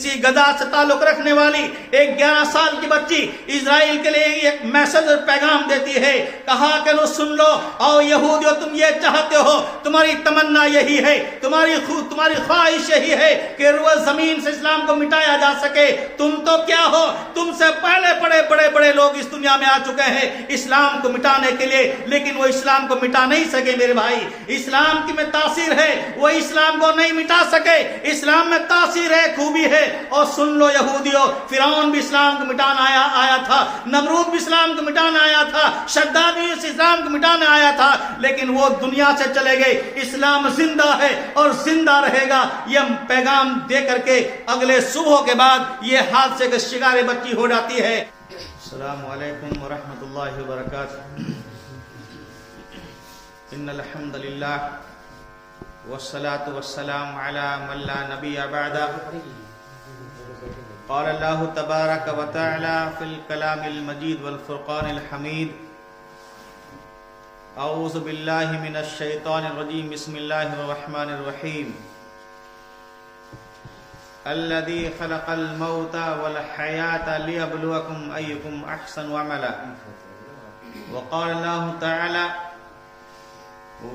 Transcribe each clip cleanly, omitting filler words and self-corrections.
کسی گدھا سے تعلق رکھنے والی ایک 11 سال کی بچی اسرائیل کے لیے ایک میسج اور پیغام دیتی ہے، کہا کہ لو سن لو، او یہودیو تم یہ چاہتے ہو، تمہاری تمنا یہی ہے، تمہاری خواہش یہی ہے کہ روئے زمین سے اسلام کو مٹایا جا سکے۔ تم تو کیا ہو، تم سے پہلے بڑے لوگ اس دنیا میں آ چکے ہیں اسلام کو مٹانے کے لیے، لیکن وہ اسلام کو مٹا نہیں سکے میرے بھائی۔ اسلام کی میں تاثیر ہے، وہ اسلام کو نہیں مٹا سکے۔ اسلام میں تاثیر ہے، خوبی ہے۔ اور سن لو یہودیو، فرعون بھی اسلام کو مٹانا آیا تھا، نمرود بھی اسلام کو مٹانا آیا تھا، شداد بھی اسلام کو مٹانا آیا تھا، لیکن وہ دنیا سے چلے گئے۔ اسلام زندہ ہے اور زندہ رہے گا۔ یہ پیغام دے کر کے اگلے صبح کے بعد یہ حادثے کے شکار بچی ہو جاتی ہے۔ السلام علیکم ورحمۃ اللہ وبرکاتہ۔ ان الحمد للہ والصلاة والسلام علی من لا نبی بعد۔ قال اللہ تبارک و تعالی فی الکلام المجید والفرقان الحمید۔ اعوذ باللہ من الشیطان الرجیم، بسم اللہ الرحمن الرحیم۔ الذی خلق الموت والحیاة لیبلوکم ایکم احسن عملا۔ وقال اللہ تعالی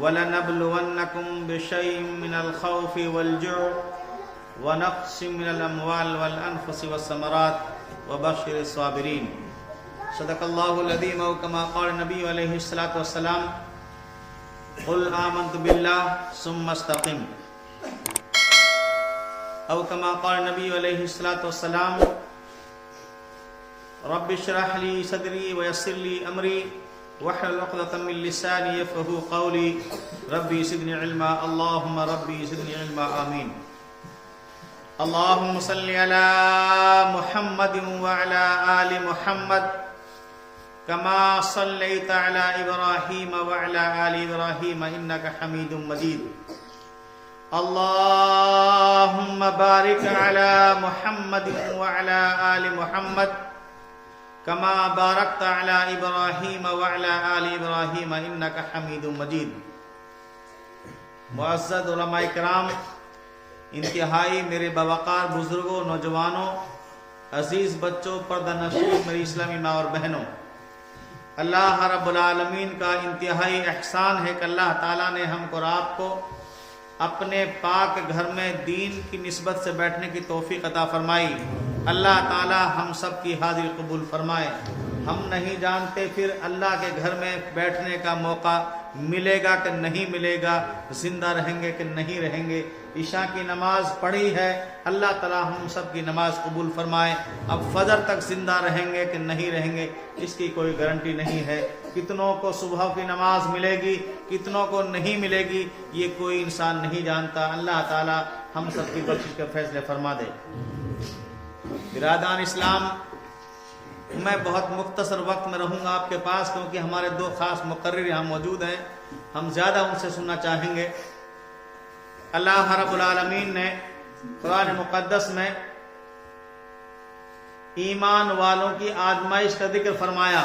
وَلَنَبْلُوَنَّكُمْ بِشَيْءٍ مِّنَ الْخَوْفِ وَالْجُوعِ وَنَقْصٍ مِّنَ الْأَمْوَالِ وَالْأَنفُسِ وَالثَّمَرَاتِ وَبَشِّرِ الصَّابِرِينَ۔ صدق اللہ العظیم، او کما قال نبی علیہ الصلوۃ والسلام قل آمنت باللہ ثم استقم، او کما قال نبی علیہ الصلوۃ والسلام رب اشرح لی صدری ویسر لی امری واحلل عقدۃ من لسانی یفقہوا قولی ربی زدنی علما، اللہم ربی زدنی علما، آمین۔ اللہم صلی علی محمد وعلی آل محمد کما صلیت علی ابراہیم وعلی آل ابراہیم انک حمید مجید۔ اللہم بارک علی محمد وعلی آل محمد کما بارکت علی ابراہیم وعلی آل ابراہیم انک حمید مجید۔ معزز علماء کرام، انتہائی میرے باوقار بزرگوں، نوجوانوں، عزیز بچوں، پردہ نشین میری اسلامی ماں اور بہنوں، اللہ رب العالمین کا انتہائی احسان ہے کہ اللہ تعالیٰ نے ہم کو اور آپ کو اپنے پاک گھر میں دین کی نسبت سے بیٹھنے کی توفیق عطا فرمائی۔ اللہ تعالی ہم سب کی حاضری قبول فرمائے۔ ہم نہیں جانتے پھر اللہ کے گھر میں بیٹھنے کا موقع ملے گا کہ نہیں ملے گا، زندہ رہیں گے کہ نہیں رہیں گے۔ عشاء کی نماز پڑھی ہے، اللہ تعالی ہم سب کی نماز قبول فرمائے۔ اب فجر تک زندہ رہیں گے کہ نہیں رہیں گے اس کی کوئی گارنٹی نہیں ہے۔ کتنوں کو صبح کی نماز ملے گی، کتنوں کو نہیں ملے گی، یہ کوئی انسان نہیں جانتا۔ اللہ تعالی ہم سب کی بخشش کے فیصلے فرما دے۔ برادران اسلام، میں بہت مختصر وقت میں رہوں گا آپ کے پاس، کیونکہ ہمارے دو خاص مقرر یہاں موجود ہیں، ہم زیادہ ان سے سننا چاہیں گے۔ اللہ رب العالمین نے قرآن مقدس میں ایمان والوں کی آزمائش کا ذکر فرمایا۔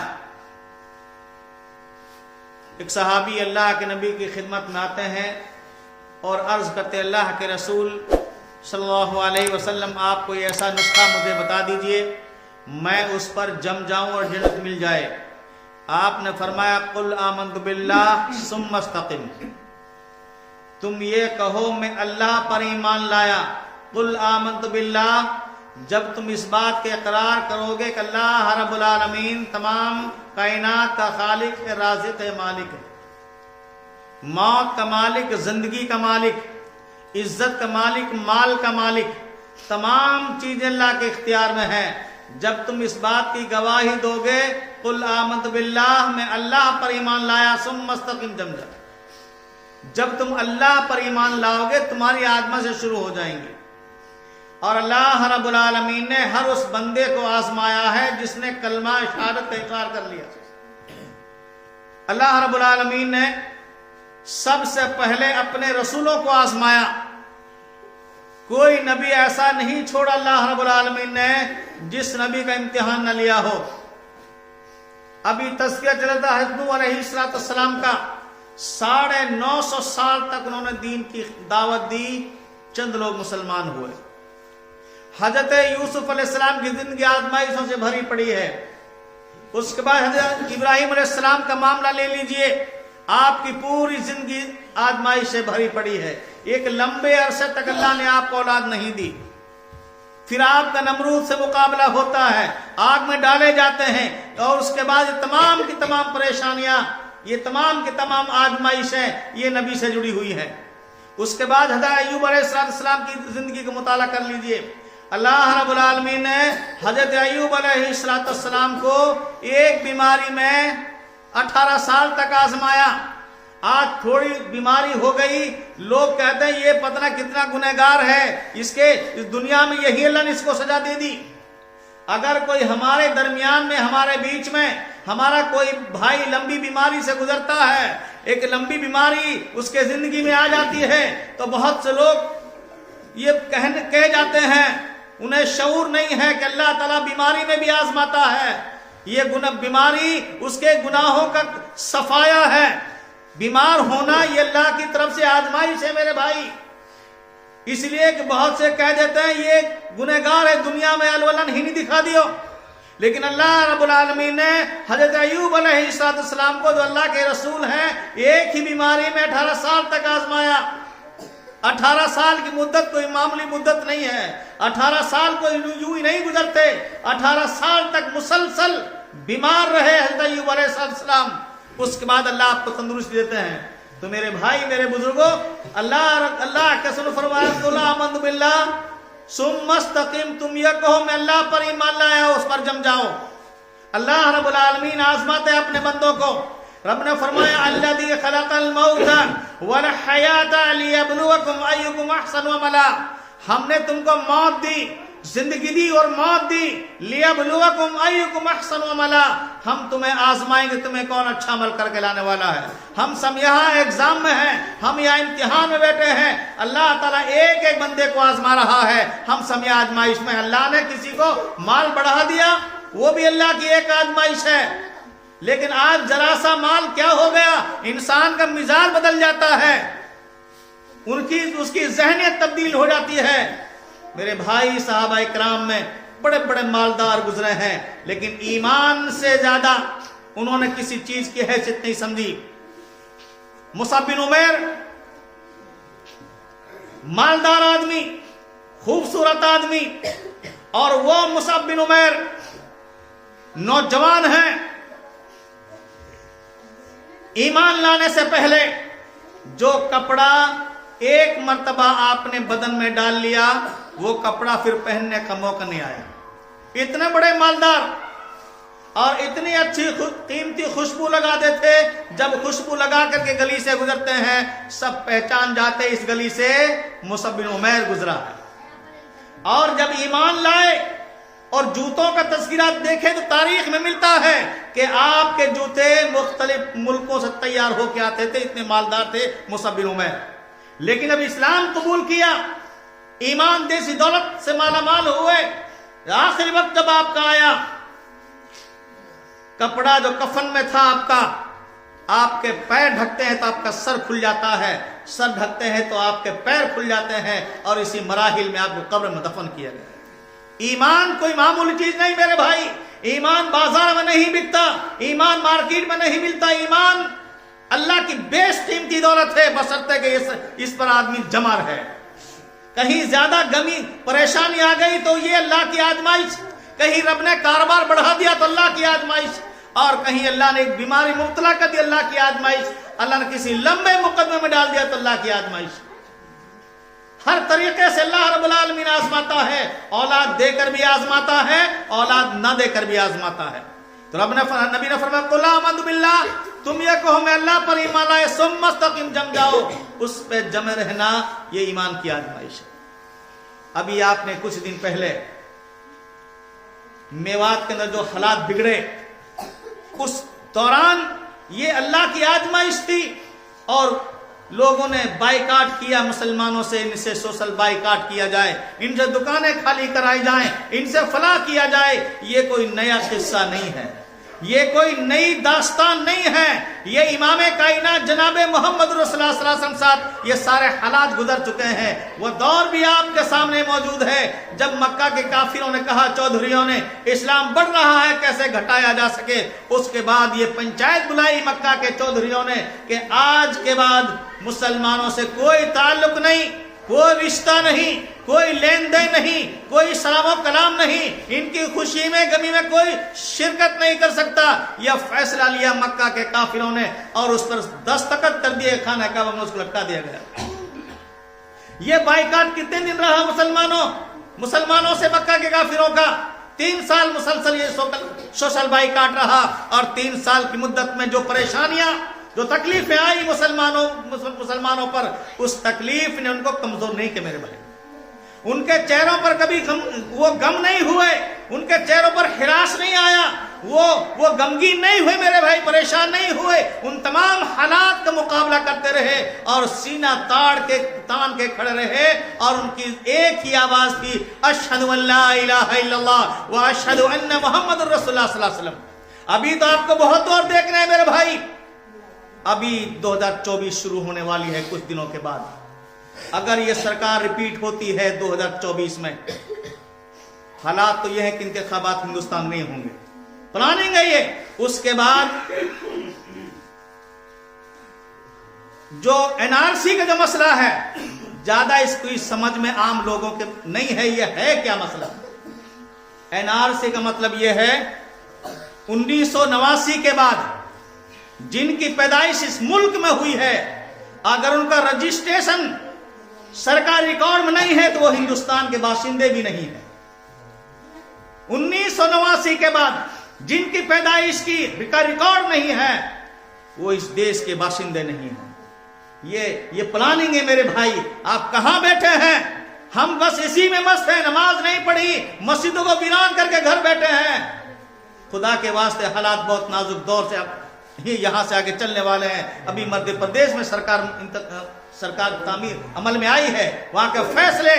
ایک صحابی اللہ کے نبی کی خدمت میں آتے ہیں اور عرض کرتے اللہ کے رسول صلی اللہ علیہ وسلم، آپ کوئی ایسا نسخہ مجھے بتا دیجئے میں اس پر جم جاؤں اور جنت مل جائے۔ آپ نے فرمایا قل آمنت باللہ ثم استقم، تم یہ کہو میں اللہ پر ایمان لایا۔ قل آمنت باللہ، جب تم اس بات کے اقرار کرو گے کہ اللہ رب العالمین تمام کائنات کا خالق ہے، رازق ہے، مالک ہے، موت کا مالک، زندگی کا مالک، عزت کا مالک، مال کا مالک، تمام چیزیں اللہ کے اختیار میں ہیں۔ جب تم اس بات کی گواہی دو گے قل آمنت باللہ، میں اللہ پر ایمان لایا، ثم استقم، جمجا، جب تم اللہ پر ایمان لاؤ گے تمہاری آزمائش سے شروع ہو جائیں گی۔ اور اللہ رب العالمین نے ہر اس بندے کو آزمایا ہے جس نے کلمہ شہادت کا اقرار کر لیا۔ اللہ رب العالمین نے سب سے پہلے اپنے رسولوں کو آزمایا۔ کوئی نبی ایسا نہیں چھوڑا اللہ رب العالمین نے جس نبی کا امتحان نہ لیا ہو۔ ابھی تذکرہ چلتا ہے حضرت نوح علیہ السلام کا، 950 سال تک انہوں نے دین کی دعوت دی، چند لوگ مسلمان ہوئے۔ حضرت یوسف علیہ السلام کی زندگی آزمائشوں سے بھری پڑی ہے. اس کے بعد حضرت ابراہیم علیہ السلام کا معاملہ لے لیجئے, آپ کی پوری زندگی آزمائش سے بھری پڑی ہے. ایک لمبے عرصے تک اللہ نے آپ کو اولاد نہیں دی. پھر آپ کا نمرود سے مقابلہ ہوتا ہے, آگ میں ڈالے جاتے ہیں, اور اس کے بعد یہ تمام کی تمام پریشانیاں, یہ تمام کی تمام آزمائشیں یہ نبی سے جڑی ہوئی ہیں. اس کے بعد حضرت ایوب علیہ السلام کی زندگی کا مطالعہ کر لیجئے. اللہ رب العالمین نے حضرت ایوب علیہ السلام کو ایک بیماری میں 18 سال تک آزمایا. آج تھوڑی بیماری ہو گئی, لوگ کہتے ہیں یہ پتہ نہ کتنا گنہگار ہے, اس دنیا میں یہی اللہ نے اس کو سزا دے دی. اگر کوئی ہمارے درمیان میں, ہمارے بیچ میں ہمارا کوئی بھائی لمبی بیماری سے گزرتا ہے, ایک لمبی بیماری اس کے زندگی میں آ جاتی ہے, تو بہت سے لوگ یہ کہہ جاتے ہیں, انہیں شعور نہیں ہے کہ اللہ تعالیٰ بیماری میں بھی آزماتا ہے. یہ بیماری اس کے گناہوں کا صفایا ہے. بیمار ہونا یہ اللہ کی طرف سے آزمائش ہے میرے بھائی. اس لیے کہ بہت سے کہہ دیتے ہیں یہ گنہگار ہے, دنیا میں الولن ہی نہیں دکھا دیو. لیکن اللہ رب العالمین نے حضرت ایوب علیہ السلام کو, جو اللہ کے رسول ہیں, ایک ہی بیماری میں 18 سال تک آزمایا. 18 سال کی مدت کوئی معمولی مدت نہیں ہے. 18 سال کوئی یوں ہی نہیں گزرتے. 18 سال تک مسلسل بیمار رہے حضرت ایوب علیہ السلام. اس کے بعد اللہ آپ کو تندرستی دیتے ہیں. تو میرے بھائی, میرے بزرگوں, اللہ کے سن فرمایا قل آمنت باللہ ثم استقم, تم یہ کہو میں اللہ پر ایمان لایا, اس پر جم جاؤ. اللہ رب العالمین آزماتے ہیں اپنے بندوں کو. رب نے فرمایا الذی خلق الموت والحیات لیبلوکم ایکم احسن عملا, ہم نے تم کو موت دی, زندگی دی اور موت دی, لیبلوکم ایکم احسن عملا, ہم تمہیں آزمائیں گے تمہیں کون اچھا عمل کر کے لانے والا ہے. ہم سب یہاں ایگزام میں ہیں, ہم یہاں امتحان میں بیٹھے ہیں. اللہ تعالیٰ ایک ایک بندے کو آزما رہا ہے. ہم سب یہاں آزمائش میں. اللہ نے کسی کو مال بڑھا دیا, وہ بھی اللہ کی ایک آزمائش ہے. لیکن آج ذرا سا مال کیا ہو گیا, انسان کا مزاج بدل جاتا ہے, اس کی ذہنیت تبدیل ہو جاتی ہے. میرے بھائی, صحابہ اکرام میں بڑے بڑے مالدار گزرے ہیں, لیکن ایمان سے زیادہ انہوں نے کسی چیز کی حیثیت نہیں سمجھی. مصعب بن عمیر مالدار آدمی, خوبصورت آدمی, اور وہ مصعب بن عمیر نوجوان ہیں. ایمان لانے سے پہلے جو کپڑا ایک مرتبہ آپ نے بدن میں ڈال لیا, وہ کپڑا پھر پہننے کا موقع نہیں آیا. اتنے بڑے مالدار اور اتنی اچھی قیمتی خوشبو لگاتے تھے, جب خوشبو لگا کر کے گلی سے گزرتے ہیں سب پہچان جاتے اس گلی سے مصعب بن عمیر گزرا ہے. اور جب ایمان لائے اور جوتوں کا تذکرہ دیکھیں تو تاریخ میں ملتا ہے کہ آپ کے جوتے مختلف ملکوں سے تیار ہو کے آتے تھے, اتنے مالدار تھے مصعب بن عمیر. لیکن اب اسلام قبول کیا, ایمان دیسی دولت سے مالا مال ہوئے. آخری وقت جب آپ کا آیا, کپڑا جو کفن میں تھا آپ کا, آپ کے پیر ڈھکتے ہیں تو آپ کا سر کھل جاتا ہے, سر ڈھکتے ہیں تو آپ کے پیر کھل جاتے ہیں, اور اسی مراحل میں آپ کو قبر میں دفن کیا گیا. ایمان کوئی معمولی چیز نہیں میرے بھائی. ایمان بازار میں نہیں بکتا, ایمان مارکیٹ میں نہیں ملتا. ایمان اللہ کی بیش قیمتی دولت ہے, بشرطے کہ اس پر آدمی جمع رہے. کہیں زیادہ غمی پریشانی آ گئی تو یہ اللہ کی آزمائش, کہیں رب نے کاروبار بڑھا دیا تو اللہ کی آزمائش, اور کہیں اللہ نے ایک بیماری مبتلا کر دی اللہ کی آزمائش, اللہ نے کسی لمبے مقدمے میں ڈال دیا تو اللہ کی آزمائش. ہر طریقے سے اللہ رب العالمین آزماتا ہے. اولاد دے کر بھی آزماتا ہے, اولاد نہ دے کر بھی آزماتا ہے. تو نبی نے فرمایا قل آمنت باللہ, تم یہ کہو میں اللہ پر ایمان لائے, ثم استقم, جم جاؤ. اس پہ جمے رہنا یہ ایمان کی آزمائش ہے. ابھی آپ نے کچھ دن پہلے میوات کے اندر جو حالات بگڑے, اس دوران یہ اللہ کی آزمائش تھی, اور لوگوں نے بائیکاٹ کیا مسلمانوں سے, ان سے سوشل بائیکاٹ کیا جائے, ان سے دکانیں خالی کرائی جائیں, ان سے فلاح کیا جائے. یہ کوئی نیا قصہ نہیں ہے. یہ کوئی نئی داستان نہیں ہے، یہ امام کائنات جناب محمد رسول اللہ صلی اللہ علیہ وسلم ساتھ یہ سارے حالات گزر چکے ہیں۔ وہ دور بھی آپ کے سامنے موجود ہے جب مکہ کے کافروں نے کہا، چودھریوں نے، اسلام بڑھ رہا ہے، کیسے گھٹایا جا سکے۔ اس کے بعد یہ پنچایت بلائی مکہ کے چودھریوں نے کہ آج کے بعد مسلمانوں سے کوئی تعلق نہیں، کوئی رشتہ نہیں، کوئی لین دین نہیں، کوئی سلام و کلام نہیں، ان کی خوشی میں غمی میں کوئی شرکت نہیں کر سکتا۔ یہ فیصلہ لیا مکہ کے کافروں نے اور اس پر دستخط کر دیے، خانہ کعبہ میں اس کو لٹکا دیا گیا۔ یہ بائیکاٹ کتنے دن رہا مسلمانوں سے مکہ کے کافروں کا؟ 3 سال مسلسل یہ سوشل بائیکاٹ رہا، اور 3 سال کی مدت میں جو پریشانیاں، جو تکلیفیں آئی مسلمانوں پر، اس تکلیف نے ان کو کمزور نہیں کیا میرے بھائی۔ ان کے چہروں پر کبھی وہ غم نہیں ہوئے، ان کے چہروں پر ہراس نہیں آیا، وہ غمگین نہیں ہوئے میرے بھائی، پریشان نہیں ہوئے، ان تمام حالات کا مقابلہ کرتے رہے اور سینہ تان کے کھڑے رہے، اور ان کی ایک ہی آواز تھی، اشہد ان لا الہ الا اللہ و اشہد ان محمد رسول اللہ صلی اللہ علیہ وسلم۔ ابھی تو آپ کو بہت دور دیکھنا ہے میرے بھائی، ابھی 2024 شروع ہونے والی ہے کچھ دنوں کے بعد۔ اگر یہ سرکار ریپیٹ ہوتی ہے 2024 میں، حالات تو یہ ہے کہ انتخابات ہندوستان نہیں ہوں گے، پلاننگ ہے یہ۔ اس کے بعد جو NRC کا جو مسئلہ ہے، زیادہ اس کی سمجھ میں عام لوگوں کے نہیں ہے، یہ ہے کیا مسئلہ؟ NRC کا مطلب یہ ہے 1989 کے بعد جن کی پیدائش اس ملک میں ہوئی ہے، اگر ان کا رجسٹریشن سرکاری ریکارڈ میں نہیں ہے تو وہ ہندوستان کے باشندے بھی نہیں ہیں۔ 1989 کے بعد جن کی پیدائش کی ریکارڈ نہیں ہے وہ اس دیش کے باشندے نہیں ہیں۔ یہ پلاننگ ہے میرے بھائی۔ آپ کہاں بیٹھے ہیں؟ ہم بس اسی میں مست ہیں، نماز نہیں پڑھی، مسجدوں کو ویران کر کے گھر بیٹھے ہیں۔ خدا کے واسطے حالات بہت نازک دور سے یہاں سے آگے چلنے والے ہیں۔ ابھی مدھیہ پردیش میں سرکار تعمیر عمل میں آئی ہے، وہاں کے فیصلے،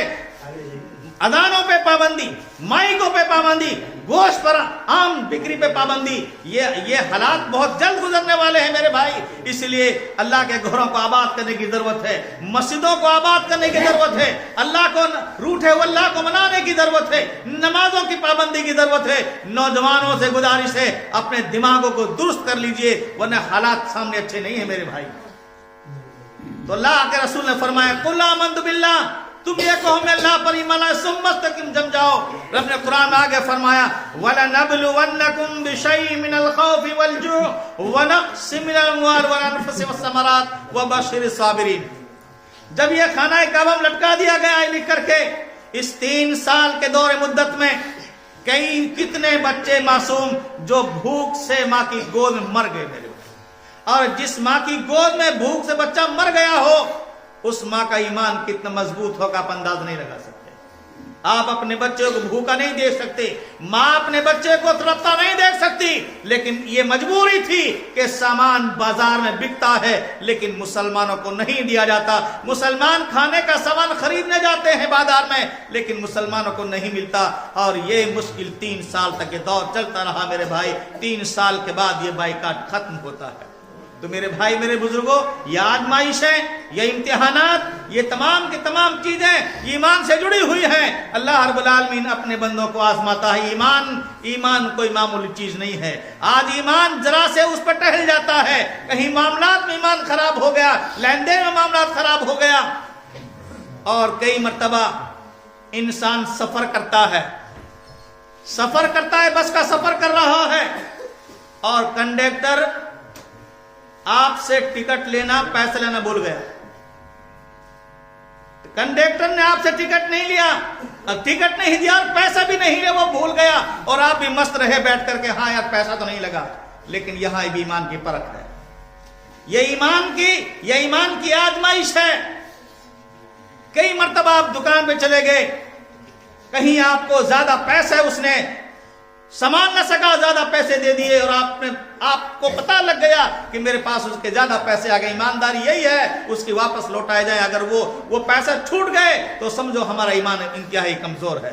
اذانوں پہ پابندی، مائکوں پہ پابندی، گوشت پر عام بکری پہ پابندی، یہ حالات بہت جلد گزرنے والے ہیں میرے بھائی۔ اس لیے اللہ کے گھروں کو آباد کرنے کی ضرورت ہے، مسجدوں کو آباد کرنے کی ضرورت ہے، اللہ کو روٹھے واللہ کو منانے کی ضرورت ہے، نمازوں کی پابندی کی ضرورت ہے۔ نوجوانوں سے گزارش ہے اپنے دماغوں کو درست کر لیجئے، ورنہ حالات سامنے اچھے نہیں ہیں میرے بھائی۔ تو اللہ کے رسول نے فرمایا، قل آمنت باللہ، تم یہ کہو میں اللہ پر ایمان لائے ثم استقم، جم جاؤ۔ رب نے قرآن میں آگے فرمایا، وَلَنَبْلُوَنَّكُمْ بِشَيْءٍ مِّنَ الْخَوْفِ وَالْجُوعِ وَنَقْصٍ مِّنَ الْأَمْوَالِ وَالْأَنفُسِ وَالثَّمَرَاتِ وَبَشِّرِ الصَّابِرِينَ۔ جب یہ خانہ کعبہ میں لٹکا دیا گیا ہے لکھ کر کے، اس 3 سال کے دور مدت میں کتنے بچے معصوم جو بھوک سے ماں کی گود میں مر گئے میرے، اور جس ماں کی گود میں بھوک سے بچہ مر گیا ہو، اس ماں کا ایمان کتنا مضبوط ہوگا آپ انداز نہیں لگا سکتے۔ آپ اپنے بچے کو بھوکا نہیں دیکھ سکتے، ماں اپنے بچے کو تڑپتا نہیں دیکھ سکتی، لیکن یہ مجبوری تھی کہ سامان بازار میں بکتا ہے لیکن مسلمانوں کو نہیں دیا جاتا۔ مسلمان کھانے کا سامان خریدنے جاتے ہیں بازار میں لیکن مسلمانوں کو نہیں ملتا، اور یہ مشکل 3 سال تک یہ دور چلتا رہا میرے بھائی۔ 3 سال کے بعد یہ بائیکاٹ ختم ہوتا ہے۔ تو میرے بھائی، میرے بزرگوں، یہ آزمائش ہے، یہ امتحانات، یہ تمام کی تمام چیزیں ایمان سے جڑی ہوئی ہیں۔ اللہ رب العالمین اپنے بندوں کو آزماتا ہے۔ ایمان کوئی معمولی چیز نہیں ہے۔ آج ایمان ذرا سے اس پر ٹہل جاتا ہے، کہیں معاملات میں ایمان خراب ہو گیا، لین دین میں معاملات خراب ہو گیا، اور کئی مرتبہ انسان سفر کرتا ہے، بس کا سفر کر رہا ہے، اور کنڈکٹر آپ سے ٹکٹ لینا، پیسے لینا بھول گیا۔ کنڈکٹر نے آپ سے ٹکٹ نہیں لیا، ٹکٹ نہیں دیا اور پیسہ بھی نہیں لیا، وہ بھول گیا، اور آپ بھی مست رہے بیٹھ کر کے، ہاں یار پیسہ تو نہیں لگا۔ لیکن یہاں بھی ایمان کی پرکھ ہے، یہ ایمان کی آزمائش ہے۔ کئی مرتبہ آپ دکان پہ چلے گئے، کہیں آپ کو زیادہ پیسے اس نے سامان نہ سکا، زیادہ پیسے دے دیے، اور آپ کو پتہ لگ گیا کہ میرے پاس اس کے زیادہ پیسے آ گئے۔ ایمانداری یہی ہے، اس کی واپس لوٹائے جائیں۔ اگر وہ پیسے چھوٹ گئے تو سمجھو ہمارا ایمان انتہائی کمزور ہے۔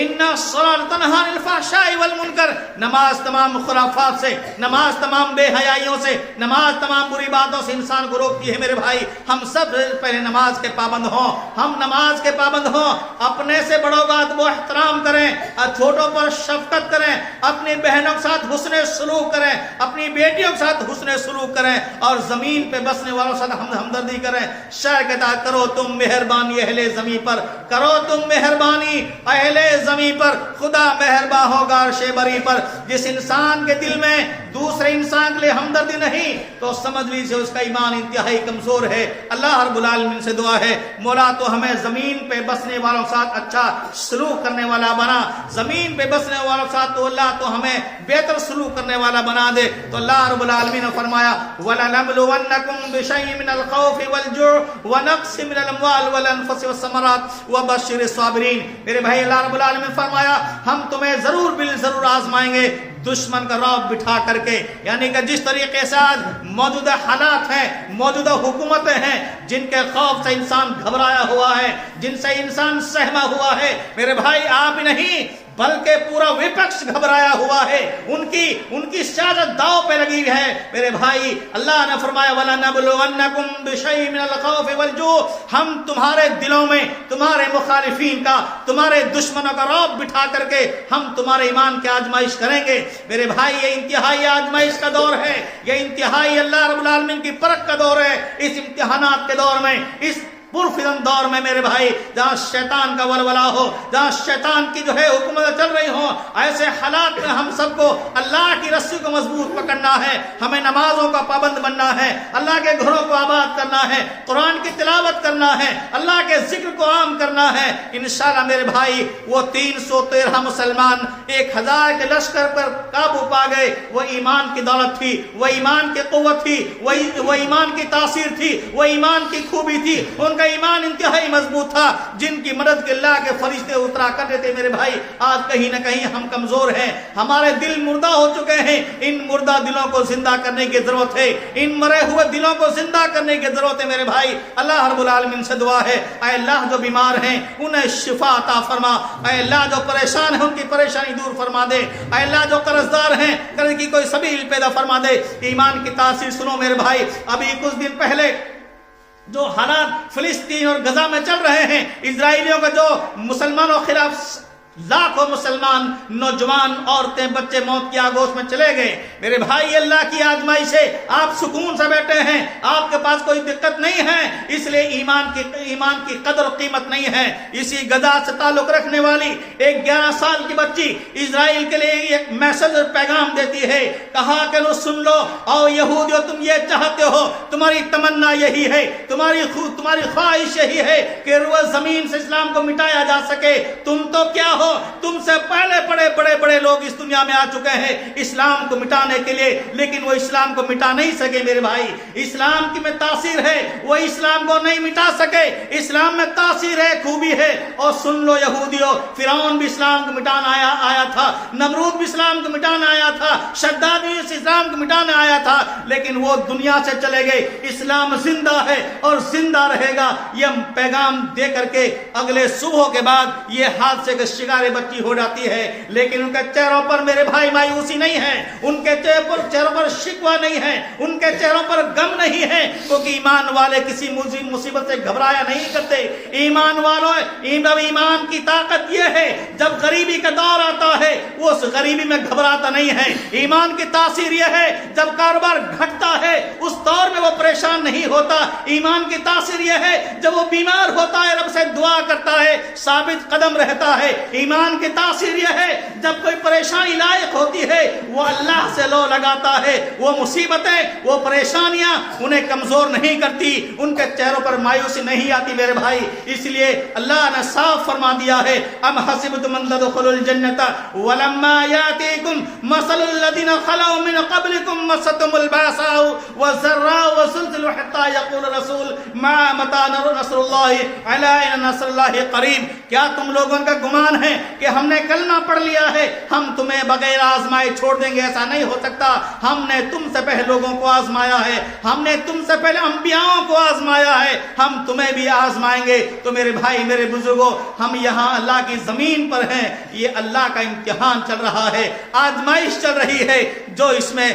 ان الصلاۃ تنہی عن الفحشاء والمنکر، نماز تمام خرافات سے، نماز تمام بے حیائیوں سے، نماز تمام بری باتوں سے انسان کو روکتی ہے۔ میرے بھائی ہم سب پہلے نماز کے پابند ہوں، ہم نماز کے پابند ہوں، اپنے سے بڑوں کا ادب و احترام کریں، چھوٹوں پر شفقت کریں، اپنی بہنوں کے ساتھ حسن سلوک کریں، اپنی بیٹیوں کے ساتھ حسن سلوک کریں، اور زمین پہ بسنے والوں کے ساتھ ہمدردی کریں۔ شاعر کہتا ہے کرو تم مہربانی اہل زمین پر، کرو تم مہربانی اہل زمین پر، خدا مہرباں ہوگا عرش بری پر۔ جس انسان کے دل میں دوسرے انسان کے لیے ہمدردی نہیں تو سمجھ لیجیے اس کا ایمان انتہائی کمزور ہے۔ اللہ رب العالمین سے دعا ہے مولا تو ہمیں زمین پہ بسنے والوں کے ساتھ اچھا سلوک کرنے والا بنا، زمین پہ بسنے والوں کے ساتھ تو اللہ تو ہمیں بہتر سلوک کرنے والا بنا دے۔ تو اللہ رب العالمین نے فرمایا وَلَنَبْلُوَنَّكُمْ بِشَيْءٍ مِّنَ الْخَوْفِ وَالْجُوعِ وَنَقْصٍ مِّنَ الْأَمْوَالِ وَالْأَنفُسِ وَالثَّمَرَاتِ وَبَشِّرِ الصَّابِرِينَ۔ میرے بھائی اللہ رب العالمین نے فرمایا ہم تمہیں ضرور بالضرور آزمائیں گے دشمن کا رعب بٹھا کر کے، یعنی کہ جس طریقے سے آج موجودہ حالات ہیں، موجودہ حکومتیں ہیں جن کے خوف سے انسان گھبرایا ہوا ہے، جن سے انسان سہما ہوا ہے، میرے بھائی آپ نہیں بلکہ پورا وپکش گھبرایا ہوا ہے، ان کی سیاست داؤ پہ لگی ہے۔ میرے بھائی اللہ نے فرمایا وَلَنَبْلُوَنَّكُمْ بِشَيْءٍ مِّنَ الْخَوْفِ وَالْجُوعِ، ہم تمہارے دلوں میں تمہارے مخالفین کا، تمہارے دشمنوں کا رعب بٹھا کر کے ہم تمہارے ایمان کی آزمائش کریں گے۔ میرے بھائی یہ انتہائی آزمائش کا دور ہے، یہ انتہائی اللہ رب العالمین کی پرکھ کا دور ہے۔ اس امتحانات کے دور میں، اس پرفتن دور میں میرے بھائی جہاں شیطان کا ولولہ ہو، جہاں شیطان کی جو ہے حکومت چل رہی ہو، ایسے حالات میں ہم سب کو اللہ کی رسی کو مضبوط پکڑنا ہے، ہمیں نمازوں کا پابند بننا ہے، اللہ کے گھروں کو آباد کرنا ہے، قرآن کی تلاوت کرنا ہے، اللہ کے ذکر کو عام کرنا ہے۔ انشاءاللہ میرے بھائی وہ 313 مسلمان 1000 کے لشکر پر قابو پا گئے، وہ ایمان کی دولت تھی، وہ ایمان کی قوت تھی، وہ ایمان کی تاثیر تھی، وہ ایمان کی خوبی تھی، ان کا ایمان انتہائی مضبوط تھا، جن کی مدد کے اللہ کے فرشتے اترا کرتے تھے۔ میرے بھائی آج کہیں نہ کہیں ہم کمزور ہیں، ہمارے دل مردہ ہو چکے ہیں، ان مردہ دلوں کو زندہ کرنے کی ضرورت ہے، ان مرے ہوئے دلوں کو زندہ کرنے کی ضرورت ہے۔ میرے بھائی اللہ رب العالمین سے دعا ہے اے اللہ جو بیمار ہیں انہیں شفا عطا فرما، اے اللہ جو پریشان ہیں ان کی پریشانی دور فرما دے، اے اللہ جو قرض دار ہیں قرض کی کوئی سبیل پیدا فرما دے۔ ایمان کی تاثیر سنو میرے بھائی، ابھی کچھ دن پہلے جو حالات فلسطین اور غزہ میں چل رہے ہیں، اسرائیلیوں کا جو مسلمانوں کے خلاف لاکھوں مسلمان نوجوان عورتیں بچے موت کی آگوش میں چلے گئے۔ میرے بھائی اللہ کی آزمائش ہے، آپ سکون سے بیٹھے ہیں، آپ کے پاس کوئی دقت نہیں ہے، اس لیے ایمان کی قدر و قیمت نہیں ہے۔ اسی غزہ سے تعلق رکھنے والی ایک 11 سال کی بچی اسرائیل کے لیے ایک میسج اور پیغام دیتی ہے، کہا کہ لو سن لو او یہودیو تم یہ چاہتے ہو، تمہاری تمنا یہی ہے، تمہاری خواہش یہی ہے کہ روز زمین سے اسلام کو مٹایا جا سکے، تم تو کیا ہو، تم سے پہلے بڑے لوگ اس دنیا میں آ چکے ہیں اسلام کو مٹانے کے لیے، لیکن وہ اسلام کو مٹا نہیں سکے۔ میرے بھائی اسلام کی میں تاثیر ہے، وہ اسلام کو نہیں مٹا سکے، اسلام میں تاثیر ہے، خوبی ہے۔ اور سن لو یہودیو، فرعون بھی اسلام کو مٹانا آیا تھا، نمرود بھی اسلام کو مٹانا آیا تھا، شداد بھی اسلام کو مٹانا آیا تھا، لیکن وہ دنیا سے چلے گئے۔ اسلام زندہ ہے اور زندہ رہے گا، یہ پیغام دے کر کے اگلے صبح کے بعد یہ حادثے کا شکار بچی ہو جاتی ہے، لیکن ان کے چہروں پر میرے بھائی مایوسی نہیں ہے، ان کے چہروں پر شکوہ نہیں ہے، ان کے چہروں پر غم نہیں ہے، کیونکہ ایمان والے کسی مصیبت سے گھبرایا نہیں کرتے۔ ایمان والوں ایمان کی طاقت یہ ہے جب غریبی کا دور آتا ہے وہ اس غریبی میں گھبراتا نہیں ہے۔ ایمان کی تاثیر یہ ہے جب کاروبار گھٹتا ہے اس دور میں وہ پریشان نہیں ہوتا۔ ایمان کی تاثیر یہ ہے جب وہ بیمار ہوتا ہے رب سے دعا کرتا ہے، ثابت قدم رہتا ہے۔ ایمان کی تاثیر یہ ہے جب کوئی پریشانی لائق ہوتی ہے وہ اللہ سے لو لگاتا ہے، وہ مصیبتیں وہ پریشانیاں انہیں کمزور نہیں کرتی، ان کے چہروں پر مایوسی نہیں آتی۔ میرے بھائی اس لیے اللہ نے صاف فرما دیا ہے ام حسبتم ان تدخلوا الجنۃ ولما یاتیکم مثل الذین خلوا من قبلکم مستهم الباساء والضراء زلزلوا حتى يقول الرسول ما متى نصر الله الا ان نصر الله قریب. کیا تم لوگوں کا گمان ہے کہ ہم نے کلمہ پڑھ لیا ہے ہم تمہیں بغیر آزمائے چھوڑ دیں گے؟ ایسا نہیں ہو سکتا. ہم نے تم سے پہلے لوگوں کو آزمایا ہے, ہم نے تم سے پہلے انبیاءوں کو آزمایا ہے, ہم تمہیں بھی آزمائیں گے. تو میرے بھائی میرے بزرگوں, ہم یہاں اللہ کی زمین پر ہیں. یہ اللہ کا امتحان چل رہا ہے, آزمائش چل رہی ہے. جو اس میں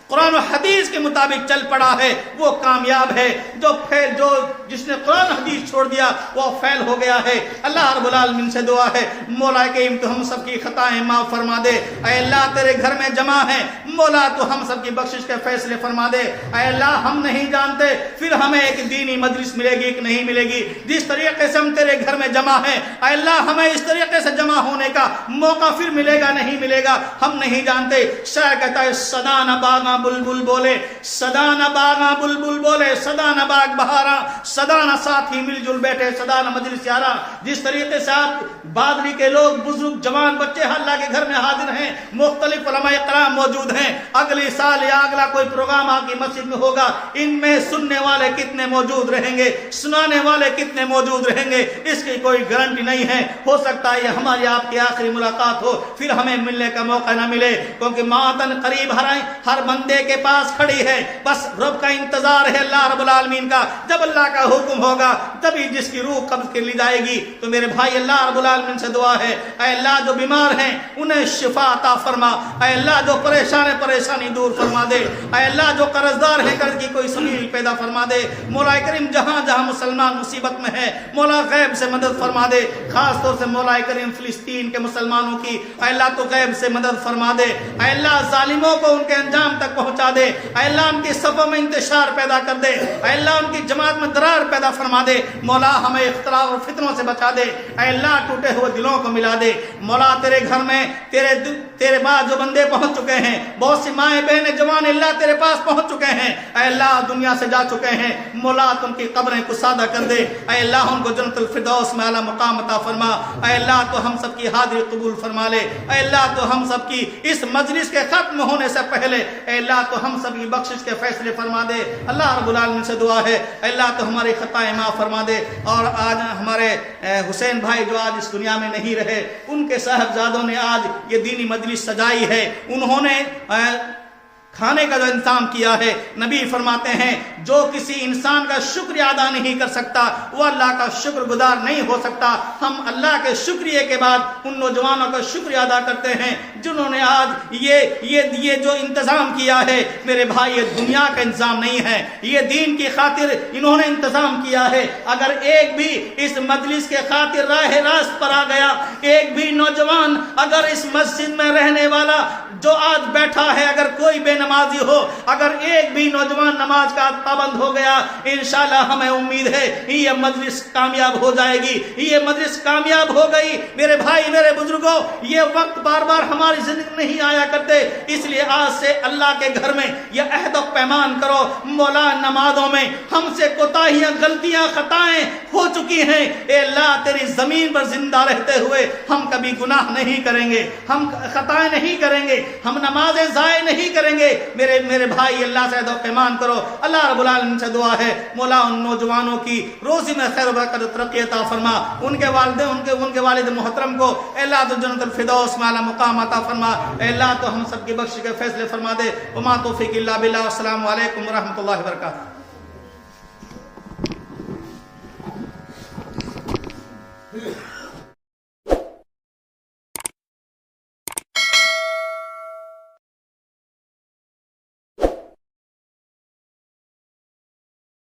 قرآن و حدیث کے مطابق چل پڑا ہے وہ کامیاب ہے, جو جس نے قرآن حدیث چھوڑ دیا وہ فیل ہو گیا ہے. اللہ رب العالمین سے دعا ہے مولا کریم تو ہم سب کی خطائیں معاف فرما دے. اے اللہ تیرے گھر میں جمع ہیں, مولا تو ہم سب کی بخشش کے فیصلے فرما دے. اے اللہ ہم نہیں جانتے پھر ہمیں ایک دینی مجلس ملے گی کہ نہیں ملے گی. جس طریقے سے ہم تیرے گھر میں جمع ہیں اے اللہ ہمیں اس طریقے سے جمع ہونے کا موقع پھر ملے گا نہیں ملے گا ہم نہیں جانتے. شاعر کہتا ہے صدا نہ باغاں بلبل بولے, صدا نہ باغاں بلبل بولے, صدا نہ باغ بہاراں, صدا نہ ساتھی مل جل بیٹھے, صدا نہ مجلس یاراں. جس طریقے سے آپ بادری کے لوگ بزرگ جوان بچے اللہ کے گھر میں حاضر ہیں, مختلف علماء کرام موجود ہیں, اگلی سال یا اگلا کوئی پروگرام آپ کی مسجد میں ہوگا, ان میں سننے والے کتنے موجود رہیں گے, سنانے والے کتنے موجود رہیں گے, اس کی کوئی گارنٹی نہیں ہے. ہو سکتا ہے یہ ہماری آپ کی آخری ملاقات ہو, پھر ہمیں ملنے کا موقع نہ ملے, کیونکہ ماتن قریب ہر بندے کے پاس کھڑی ہے. بس رب کا انتظار ہے اللہ رب العالمین کا. جب اللہ کا حکم ہوگا تبھی جس کی روح قبض کر لی جائے گی. تو میرے بھائی اللہ رب العالمین سے دعا ہے اے اللہ جو بیمار ہیں انہیں شفا عطا فرما. اے اللہ جو پریشان ہے پریشانی دور فرما دے. اے اللہ جو قرض دار ہے قرض کی کوئی سبیل پیدا فرما دے. مولا کریم جہاں جہاں مسلمان مصیبت میں ہے مولا غیب سے مدد فرما دے. خاص طور سے مولا کریم فلسطین کے مسلمانوں کی اے اللہ تو غیب سے مدد فرما دے. اے اللہ ظالموں کو ان کے انجام تک پہنچا دے. اے اللہ ان کی صفوں میں انتشار پیدا کر دے. اے اللہ ان کی جماعت میں درار پیدا فرما دے. مولا ہمیں اختلاف اور فتنوں سے بچا دے. اے اللہ ٹوٹے ہوئے دلوں کو ملا دے. مولا تیرے گھر میں تیرے بعد جو بندے پہنچ چکے ہیں, بہت سی مائیں بہنیں جوان اللہ تیرے پاس پہنچ چکے ہیں, اے اللہ دنیا سے جا چکے ہیں, مولا تم کی قبریں کشادہ کر دے. اے اللہ ان کو جنت الفردوس میں اعلیٰ مقام عطا فرما. اے اللہ تو ہم سب کی حاضری قبول فرما لے. اے اللہ تو ہم سب کی اس مجلس کے ختم ہونے سے پہلے اے اللہ تو ہم سب کی بخشش کے فیصلے فرما دے. اللہ رب العالمین سے دعا ہے اے اللہ تو ہماری خطائیں معاف فرما دے. اور آج ہمارے حسین بھائی جو آج اس دنیا میں نہیں رہے, ان کے صاحبزادوں نے آج یہ دینی مجلس سجائی ہے. انہوں نے کھانے کا جو انتظام کیا ہے, نبی فرماتے ہیں جو کسی انسان کا شکریہ ادا نہیں کر سکتا وہ اللہ کا شکر گزار نہیں ہو سکتا. ہم اللہ کے شکریہ کے بعد ان نوجوانوں کا شکریہ ادا کرتے ہیں جنہوں نے آج یہ جو انتظام کیا ہے. میرے بھائی یہ دنیا کا انتظام نہیں ہے, یہ دین کی خاطر انہوں نے انتظام کیا ہے. اگر ایک بھی اس مجلس کے خاطر راہ راست پر آ گیا, ایک بھی نوجوان اگر اس مسجد میں رہنے والا جو آج بیٹھا ہے اگر کوئی بے نمازی ہو, اگر ایک بھی نوجوان نماز کا پابند ہو گیا, انشاءاللہ ہمیں امید ہے یہ مجلس کامیاب ہو جائے گی. یہ مجلس کامیاب ہو گئی. میرے بھائی میرے بزرگوں, یہ وقت بار بار ہماری زندگی نہیں آیا کرتے, اس لیے آج سے اللہ کے گھر میں یہ عہد و پیمان کرو. مولا نمازوں میں ہم سے کوتاہیاں غلطیاں خطائیں ہو چکی ہیں, اے اللہ تیری زمین پر زندہ رہتے ہوئے ہم کبھی گناہ نہیں کریں گے, ہم خطائیں نہیں کریں گے, ہم نمازیں ضائع نہیں کریں گے. میرے بھائی اللہ سے عہد و پیمان کرو. اللہ رب العالمین سے دعا ہے مولا ان نوجوانوں کی روزی میں خیر و برکت و ترقی عطا فرما. ان کے والدین ان کے والد محترم کو اے اللہ تو جنت الفردوس میں اعلیٰ مقام عطا فرما. اے اللہ تو ہم سب کی بخشش کے فیصلے فرما دے. وما توفیق الا باللہ. السلام علیکم ورحمۃ اللہ وبرکاتہ.